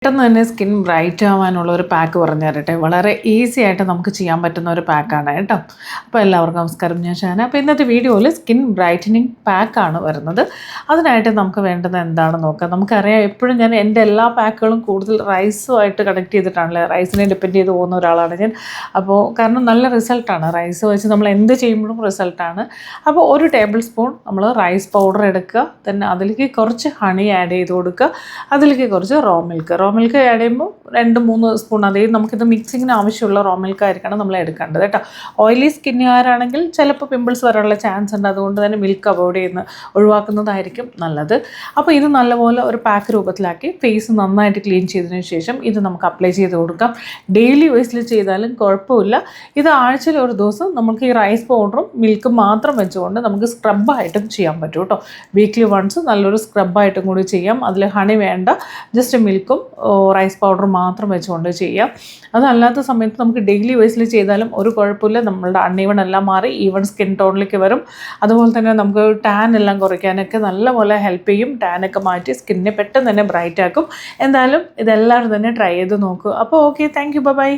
പെട്ടെന്ന് തന്നെ skin bright ആവാനുള്ള ഒരു പാക്ക് പറഞ്ഞു തരട്ടെ. വളരെ ഈസി ആയിട്ട് നമുക്ക് ചെയ്യാൻ പറ്റുന്ന ഒരു പാക്കാണ് കേട്ടോ. അപ്പോൾ എല്ലാവർക്കും നമസ്കാരം, ഞാൻ ഷാന. അപ്പോൾ ഇന്നത്തെ വീഡിയോയിൽ സ്കിൻ ബ്രൈറ്റനിങ് പാക്കാണ് വരുന്നത്. അതിനായിട്ട് നമുക്ക് വേണ്ടത് എന്താണെന്ന് നോക്കാം. നമുക്കറിയാം, എപ്പോഴും ഞാൻ എൻ്റെ എല്ലാ പാക്കുകളും കൂടുതൽ റൈസുമായിട്ട് കണക്ട് ചെയ്തിട്ടാണല്ലേ, റൈസിനെ ഡിപ്പെൻഡ് ചെയ്ത് പോകുന്ന ഒരാളാണ് ഞാൻ. അപ്പോൾ കാരണം നല്ല റിസൾട്ടാണ്, റൈസ് വെച്ച് നമ്മൾ എന്ത് ചെയ്യുമ്പോഴും റിസൾട്ടാണ്. അപ്പോൾ ഒരു ടേബിൾ സ്പൂൺ നമ്മൾ റൈസ് പൗഡർ എടുക്കുക, തന്നെ അതിലേക്ക് കുറച്ച് ഹണി ആഡ് ചെയ്ത് കൊടുക്കുക, അതിലേക്ക് കുറച്ച് റോ മിൽക്ക് ആഡ് ചെയ്യുമ്പോൾ 2-3 സ്പൂൺ. അതായത് നമുക്കിത് മിക്സിങ്ങിന് ആവശ്യമുള്ള റോ മിൽക്ക് ആയിരിക്കണം നമ്മൾ എടുക്കേണ്ടത് കേട്ടോ. ഓയിലി സ്കിന്നുകാരാണെങ്കിൽ ചിലപ്പോൾ പിമ്പിൾസ് വരാനുള്ള ചാൻസ് ഉണ്ട്, അതുകൊണ്ട് തന്നെ മിൽക്ക് അവോയ്ഡ് ചെയ്യുന്ന ഒഴിവാക്കുന്നതായിരിക്കും നല്ലത്. അപ്പോൾ ഇത് നല്ലപോലെ ഒരു പാക്ക് രൂപത്തിലാക്കി ഫേസ് നന്നായിട്ട് ക്ലീൻ ചെയ്തതിന് ശേഷം ഇത് നമുക്ക് അപ്ലൈ ചെയ്ത് കൊടുക്കാം. ഡെയിലി വേസിൽ ചെയ്താലും കുഴപ്പമില്ല. ഇത് ആഴ്ചയിൽ ഒരു ദിവസം നമുക്ക് ഈ റൈസ് പൗഡറും മിൽക്കും മാത്രം വെച്ചുകൊണ്ട് നമുക്ക് സ്ക്രബായിട്ടും ചെയ്യാൻ പറ്റും കേട്ടോ. വീക്ക്ലി വൺസ് നല്ലൊരു സ്ക്രബായിട്ടും കൂടി ചെയ്യാം. അതിൽ ഹണി വേണ്ട, ജസ്റ്റ് മിൽക്കും റൈസ് പൗഡർ മാത്രം വെച്ചുകൊണ്ട് ചെയ്യാം. അതല്ലാത്ത സമയത്ത് നമുക്ക് ഡെയിലി വേസിൽ ചെയ്താലും ഒരു കുഴപ്പമില്ല. നമ്മളുടെ അൺഈവൺ എല്ലാം മാറി ഈവൺ സ്കിൻ ടോണിലേക്ക് വരും. അതുപോലെ തന്നെ നമുക്ക് ടാൻ എല്ലാം കുറയ്ക്കാനൊക്കെ നല്ലപോലെ ഹെൽപ്പ് ചെയ്യും. ടാനൊക്കെ മാറ്റി സ്കിന്നിനെ പെട്ടെന്ന് തന്നെ ബ്രൈറ്റ് ആക്കും. എന്തായാലും ഇതെല്ലാവരും തന്നെ ട്രൈ ചെയ്ത് നോക്കൂ. അപ്പോൾ ഓക്കെ, താങ്ക് യു, ബൈ.